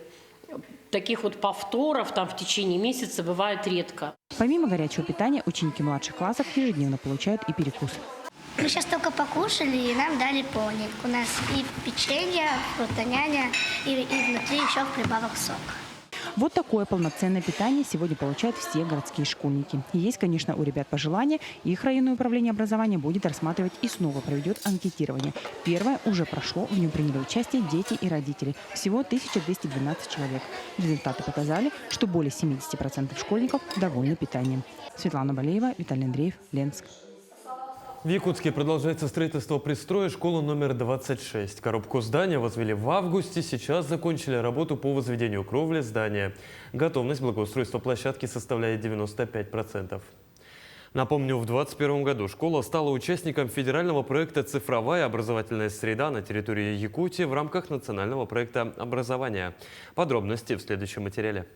таких повторов в течение месяца бывает редко. Помимо горячего питания, ученики младших классов ежедневно получают и перекус. Мы сейчас только покушали, и нам дали полник. У нас и печенье, фрутоняня, и внутри еще прибавок сока. Вот такое полноценное питание сегодня получают все городские школьники. И есть, конечно, у ребят пожелания. Их районное управление образования будет рассматривать и снова проведет анкетирование. Первое уже прошло, в нем приняли участие дети и родители. Всего 1212 человек. Результаты показали, что более 70% школьников довольны питанием. Светлана Балеева, Виталий Андреев, Ленск. В Якутске продолжается строительство пристроя школы номер 26. Коробку здания возвели в августе. Сейчас закончили работу по возведению кровли здания. Готовность благоустройства площадки составляет 95%. Напомню, в 2021 году школа стала участником федерального проекта «Цифровая образовательная среда» на территории Якутии в рамках национального проекта образования. Подробности в следующем материале.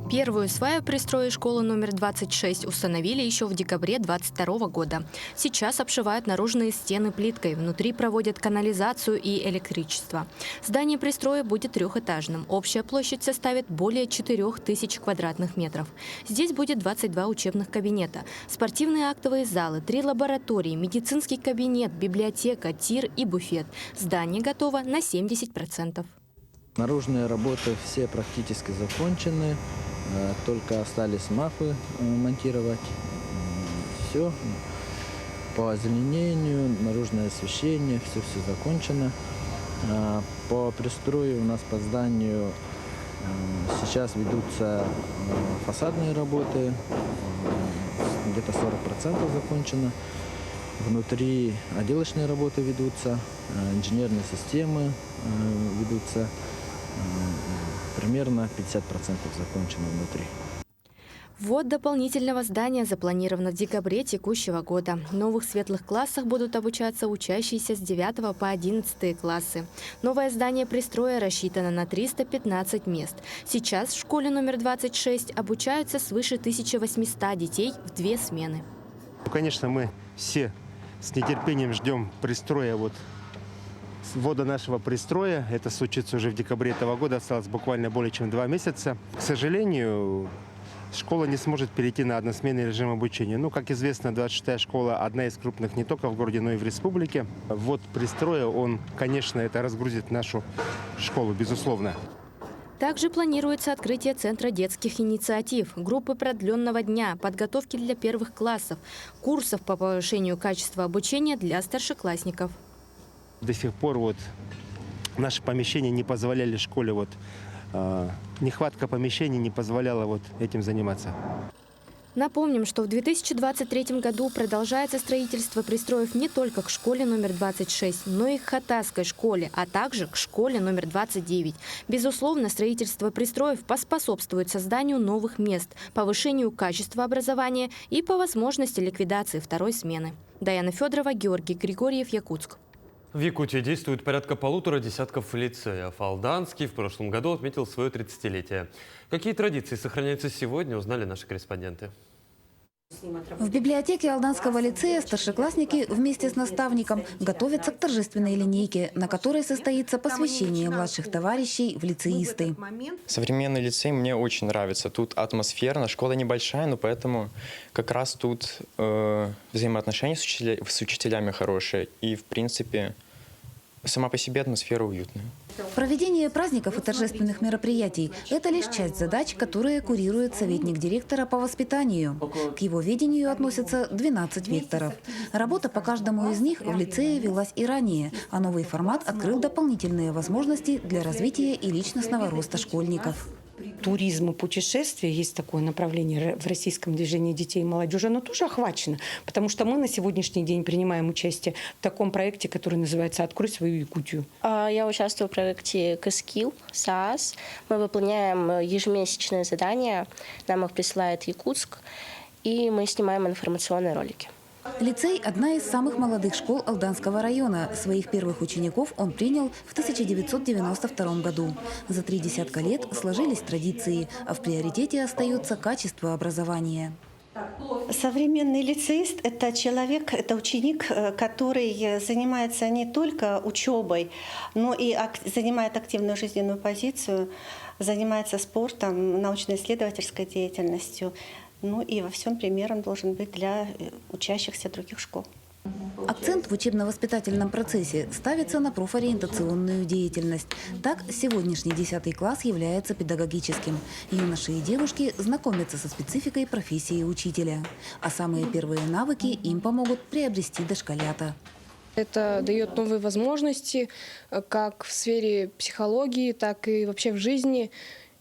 Первую сваю пристроя школы номер 26 установили еще в декабре 2022 года. Сейчас обшивают наружные стены плиткой, внутри проводят канализацию и электричество. Здание пристроя будет трехэтажным. Общая площадь составит более 4000 квадратных метров. Здесь будет 22 учебных кабинета, спортивные актовые залы, 3 лаборатории, медицинский кабинет, библиотека, тир и буфет. Здание готово на 70%. Наружные работы все практически закончены, только остались мафы монтировать. Все по озеленению, наружное освещение, все закончено. По пристрою у нас по зданию сейчас ведутся фасадные работы, где-то 40% закончено. Внутри отделочные работы ведутся, инженерные системы ведутся. Примерно 50% закончено внутри. Ввод дополнительного здания запланирован в декабре текущего года. В новых светлых классах будут обучаться учащиеся с 9 по 11 классы. Новое здание пристроя рассчитано на 315 мест. Сейчас в школе номер 26 обучаются свыше 1800 детей в 2 смены. Конечно, мы все с нетерпением ждем пристроя ввода нашего пристроя. Это случится уже в декабре этого года. Осталось буквально более чем 2 месяца. К сожалению, школа не сможет перейти на односменный режим обучения. Как известно, 26-я школа одна из крупных не только в городе, но и в республике. Ввод пристроя, он, конечно, это разгрузит нашу школу, безусловно. Также планируется открытие Центра детских инициатив, группы продленного дня, подготовки для первых классов, курсов по повышению качества обучения для старшеклассников. До сих пор наши помещения не позволяли школе, нехватка помещений не позволяла этим заниматься. Напомним, что в 2023 году продолжается строительство пристроев не только к школе номер 26, но и к Хатасской школе, а также к школе номер 29. Безусловно, строительство пристроев поспособствует созданию новых мест, повышению качества образования и по возможности ликвидации второй смены. Даяна Федорова, Георгий Григорьев, Якутск. В Якутии действует порядка 1,5 десятков лицеев. Алданский в прошлом году отметил свое 30-летие. Какие традиции сохраняются сегодня, узнали наши корреспонденты. В библиотеке Алданского лицея старшеклассники вместе с наставником готовятся к торжественной линейке, на которой состоится посвящение младших товарищей в лицеисты. Современный лицей мне очень нравится. Тут атмосферно, школа небольшая, но поэтому как раз тут взаимоотношения с учителями хорошие. И, в принципе, Сама по себе атмосфера уютная. Проведение праздников и торжественных мероприятий – это лишь часть задач, которые курирует советник директора по воспитанию. К его ведению относятся 12 векторов. Работа по каждому из них в лицее велась и ранее, а новый формат открыл дополнительные возможности для развития и личностного роста школьников. Туризм и путешествия, есть такое направление в российском движении детей и молодежи, оно тоже охвачено, потому что мы на сегодняшний день принимаем участие в таком проекте, который называется «Открой свою Якутию». Я участвую в проекте «Кэскил» СААС. Мы выполняем ежемесячные задания, нам их присылает Якутск, и мы снимаем информационные ролики. Лицей – одна из самых молодых школ Алданского района. Своих первых учеников он принял в 1992 году. За 3 десятка лет сложились традиции, а в приоритете остается качество образования. Современный лицеист – это человек, это ученик, который занимается не только учебой, но и занимает активную жизненную позицию, занимается спортом, научно-исследовательской деятельностью. Ну и во всем примером должен быть для учащихся других школ. Акцент в учебно-воспитательном процессе ставится на профориентационную деятельность. Так, сегодняшний 10 класс является педагогическим. Юноши и девушки знакомятся со спецификой профессии учителя. А самые первые навыки им помогут приобрести дошколята. Это дает новые возможности как в сфере психологии, так и вообще в жизни.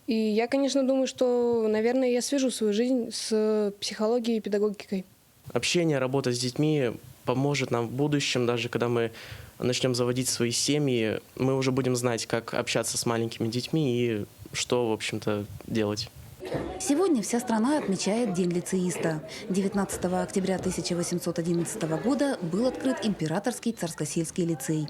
И я, конечно, думаю, что, наверное, я свяжу свою жизнь с психологией и педагогикой. Общение, работа с детьми поможет нам в будущем, даже когда мы начнем заводить свои семьи, мы уже будем знать, как общаться с маленькими детьми и что, в общем-то, делать. Сегодня вся страна отмечает День лицеиста. 19 октября 1811 года был открыт Императорский царскосельский лицей.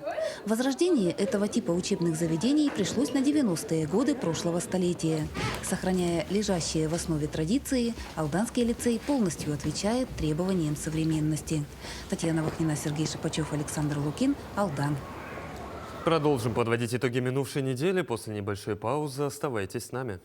Возрождение этого типа учебных заведений пришлось на 90-е годы прошлого столетия. Сохраняя лежащие в основе традиции, Алданский лицей полностью отвечает требованиям современности. Татьяна Вахнина, Сергей Шипачев, Александр Лукин, Алдан. Продолжим подводить итоги минувшей недели. После небольшой паузы оставайтесь с нами.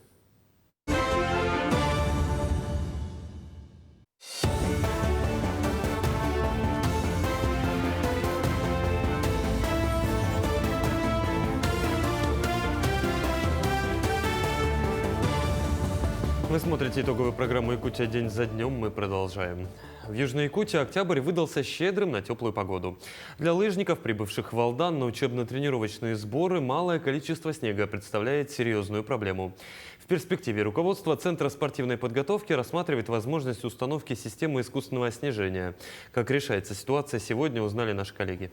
Вы смотрите итоговую программу «Якутия. День за днем». Мы продолжаем. В Южной Якутии октябрь выдался щедрым на теплую погоду. Для лыжников, прибывших в Алдан на учебно-тренировочные сборы, малое количество снега представляет серьезную проблему. В перспективе руководство Центра спортивной подготовки рассматривает возможность установки системы искусственного снижения. Как решается ситуация, сегодня узнали наши коллеги.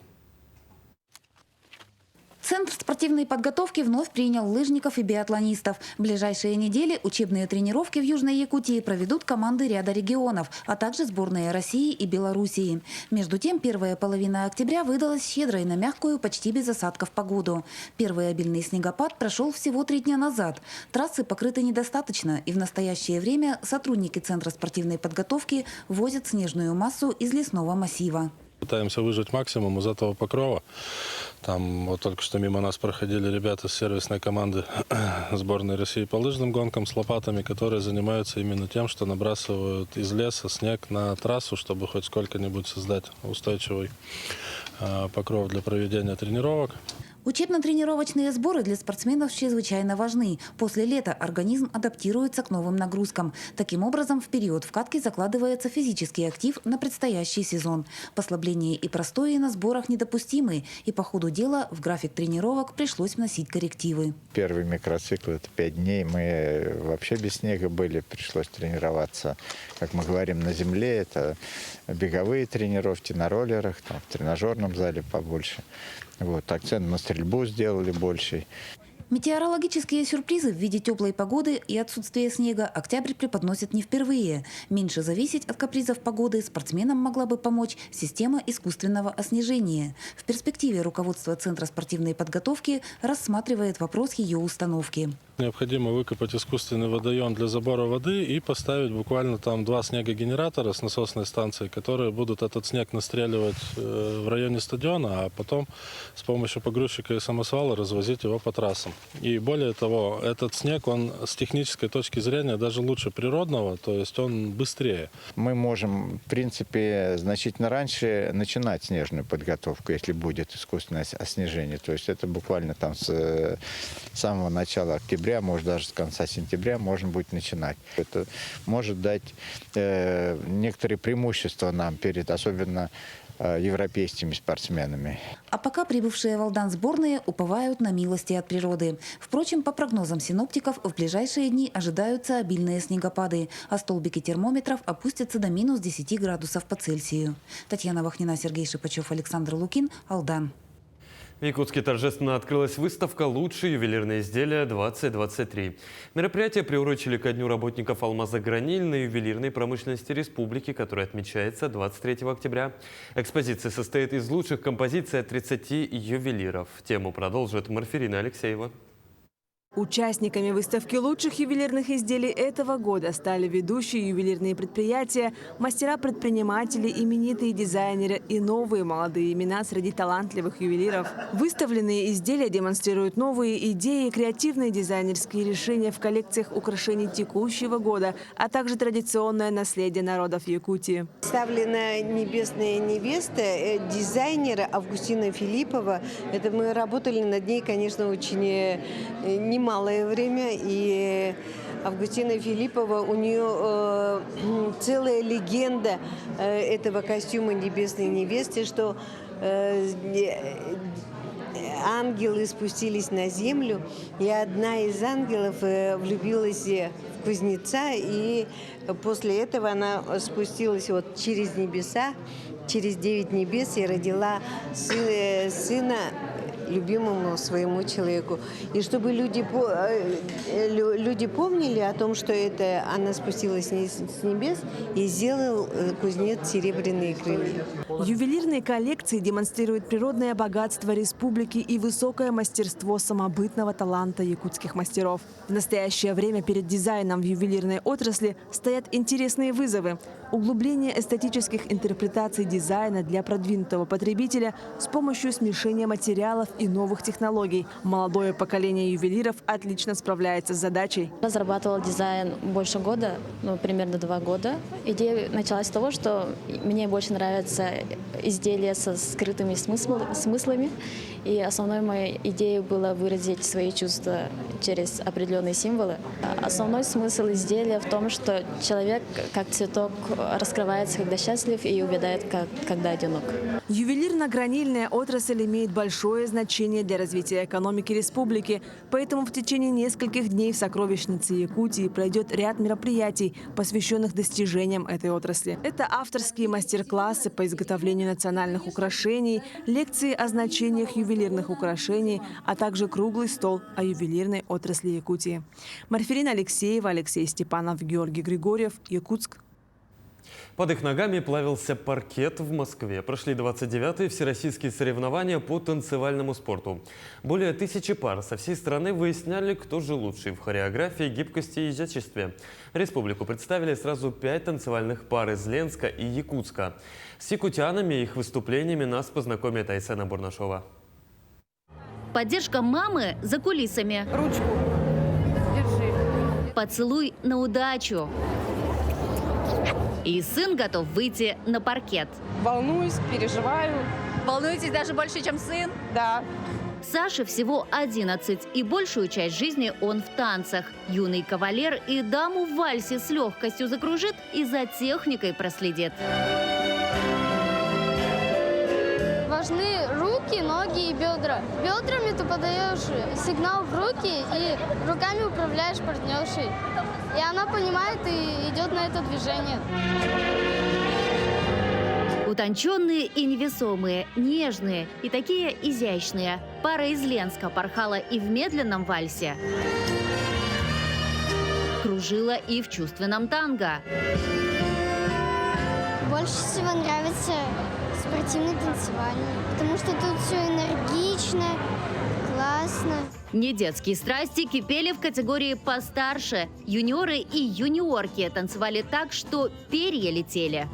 Центр спортивной подготовки вновь принял лыжников и биатлонистов. В ближайшие недели учебные тренировки в Южной Якутии проведут команды ряда регионов, а также сборные России и Белоруссии. Между тем, первая половина октября выдалась щедрой на мягкую, почти без осадков погоду. Первый обильный снегопад прошел всего 3 дня назад. Трассы покрыты недостаточно, и в настоящее время сотрудники Центра спортивной подготовки возят снежную массу из лесного массива. Пытаемся выжать максимум из этого покрова. Там вот только что мимо нас проходили ребята с сервисной команды сборной России по лыжным гонкам с лопатами, которые занимаются именно тем, что набрасывают из леса снег на трассу, чтобы хоть сколько-нибудь создать устойчивый покров для проведения тренировок. Учебно-тренировочные сборы для спортсменов чрезвычайно важны. После лета организм адаптируется к новым нагрузкам. Таким образом, в период вкатки закладывается физический актив на предстоящий сезон. Послабления и простои на сборах недопустимы, и по ходу дела в график тренировок пришлось вносить коррективы. Первый микроцикл – это 5 дней. Мы вообще без снега были, пришлось тренироваться, как мы говорим, на земле. Это беговые тренировки на роллерах, там, в тренажерном зале побольше. Вот, акцент на стрельбу сделали больший. Метеорологические сюрпризы в виде теплой погоды и отсутствия снега октябрь преподносит не впервые. Меньше зависеть от капризов погоды спортсменам могла бы помочь система искусственного оснежения. В перспективе руководство Центра спортивной подготовки рассматривает вопрос ее установки. Необходимо выкопать искусственный водоем для забора воды и поставить буквально там 2 снегогенератора с насосной станцией, которые будут этот снег настреливать в районе стадиона, а потом с помощью погрузчика и самосвала развозить его по трассам. И более того, этот снег, он с технической точки зрения даже лучше природного, то есть он быстрее. Мы можем, в принципе, значительно раньше начинать снежную подготовку, если будет искусственное оснежение. То есть это буквально там с самого начала октября, может даже с конца сентября можно будет начинать. Это может дать некоторые преимущества нам перед особенно европейскими спортсменами. А пока прибывшие в Алдан сборные уповают на милости от природы. Впрочем, по прогнозам синоптиков, в ближайшие дни ожидаются обильные снегопады, а столбики термометров опустятся до минус 10 градусов по Цельсию. Татьяна Вахнина, Сергей Шипачев, Александр Лукин, Алдан. В Якутске торжественно открылась выставка «Лучшие ювелирные изделия-2023». Мероприятие приурочили ко Дню работников алмазогранильной и ювелирной промышленности республики, который отмечается 23 октября. Экспозиция состоит из лучших композиций от 30 ювелиров. Тему продолжит Марферина Алексеева. Участниками выставки лучших ювелирных изделий этого года стали ведущие ювелирные предприятия, мастера-предприниматели, именитые дизайнеры и новые молодые имена среди талантливых ювелиров. Выставленные изделия демонстрируют новые идеи и креативные дизайнерские решения в коллекциях украшений текущего года, а также традиционное наследие народов Якутии. Представлена «Небесная невеста» дизайнера Августина Филиппова. Это мы работали над ней, конечно, очень немалое время, и Августина Филиппова, у нее целая легенда этого костюма «Небесной невесты», что ангелы спустились на землю, и одна из ангелов влюбилась в кузнеца, и после этого она спустилась вот через небеса, через 9 небес, и родила сына любимому своему человеку. И чтобы люди помнили о том, что это она спустилась с небес, и сделал кузнец серебряные крылья. Ювелирные коллекции демонстрируют природное богатство республики и высокое мастерство самобытного таланта якутских мастеров. В настоящее время перед дизайном в ювелирной отрасли стоят интересные вызовы. Углубление эстетических интерпретаций дизайна для продвинутого потребителя с помощью смешения материалов и новых технологий. Молодое поколение ювелиров отлично справляется с задачей. Разрабатывала дизайн больше года, примерно 2 года. Идея началась с того, что мне больше нравятся изделия со скрытыми смыслами. И основной моей идеей было выразить свои чувства через определенные символы. Основной смысл изделия в том, что человек, как цветок, раскрывается, когда счастлив, и увядает, когда одинок. Ювелирно-гранильная отрасль имеет большое значение для развития экономики республики. Поэтому в течение нескольких дней в сокровищнице Якутии пройдет ряд мероприятий, посвященных достижениям этой отрасли. Это авторские мастер-классы по изготовлению национальных украшений, лекции о значениях ювелирных украшений, а также круглый стол о ювелирной отрасли Якутии. Марферина Алексеева, Алексей Степанов, Георгий Григорьев, Якутск. Под их ногами плавился паркет в Москве. Прошли 29-е всероссийские соревнования по танцевальному спорту. Более 1000 пар со всей страны выясняли, кто же лучший в хореографии, гибкости и изяществе. Республику представили сразу 5 танцевальных пар из Ленска и Якутска. С якутянами и их выступлениями нас познакомит Айсена Бурнашова. Поддержка мамы за кулисами. Ручку. Держи. Поцелуй на удачу. И сын готов выйти на паркет. Волнуюсь, переживаю. Волнуетесь даже больше, чем сын? Да. Саше всего 11, и большую часть жизни он в танцах. Юный кавалер и даму в вальсе с легкостью закружит и за техникой проследит. Важны руки, ноги и бедра. Бедрами ты подаешь сигнал в руки и руками управляешь партнершей. И она понимает и идет на это движение. Утонченные и невесомые, нежные и такие изящные. Пара из Ленска порхала и в медленном вальсе, кружила и в чувственном танго. Больше всего нравится спортивный танцевальный, потому что тут все энергично, отлично, классно. Недетские страсти кипели в категории постарше. Юниоры и юниорки танцевали так, что перья летели.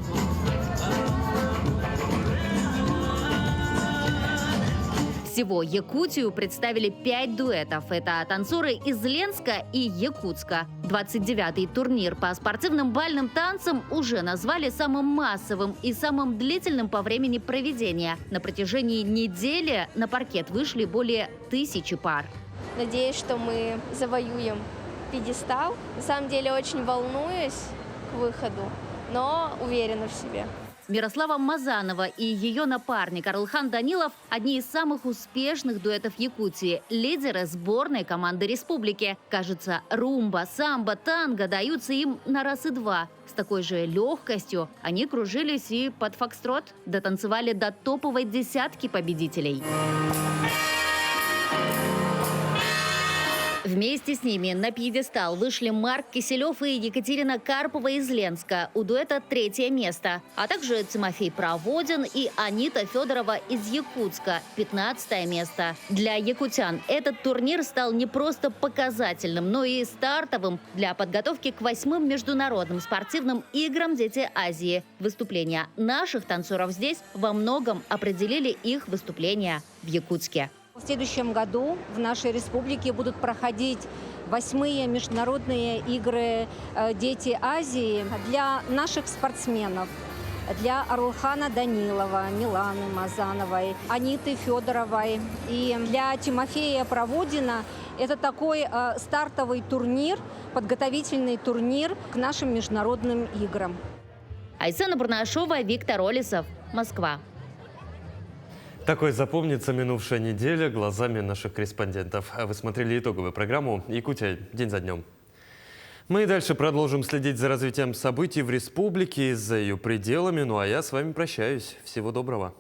Всего Якутию представили 5 дуэтов. Это танцоры из Ленска и Якутска. 29-й турнир по спортивным бальным танцам уже назвали самым массовым и самым длительным по времени проведения. На протяжении недели на паркет вышли более 1000 пар. Надеюсь, что мы завоюем пьедестал. На самом деле очень волнуюсь к выходу, но уверена в себе. Мирослава Мазанова и ее напарник Арлхан Данилов – одни из самых успешных дуэтов Якутии, лидеры сборной команды республики. Кажется, румба, самбо, танго даются им на раз и два. С такой же легкостью они кружились и под фокстрот, дотанцевали до топовой десятки победителей. Вместе с ними на пьедестал вышли Марк Киселев и Екатерина Карпова из Ленска. У дуэта 3-е место. А также Тимофей Проводин и Анита Федорова из Якутска. 15-е место. Для якутян этот турнир стал не просто показательным, но и стартовым для подготовки к 8-м международным спортивным играм «Дети Азии». Выступления наших танцоров здесь во многом определили их выступления в Якутске. В следующем году в нашей республике будут проходить 8-е международные игры «Дети Азии» для наших спортсменов. Для Арлхана Данилова, Миланы Мазановой, Аниты Федоровой и для Тимофея Проводина. Это такой стартовый турнир, подготовительный турнир к нашим международным играм. Айсена Бурнашова, Виктор Олесов, Москва. Такой запомнится минувшая неделя глазами наших корреспондентов. Вы смотрели итоговую программу «Якутия. День за днем». Мы и дальше продолжим следить за развитием событий в республике и за ее пределами. Ну а я с вами прощаюсь. Всего доброго.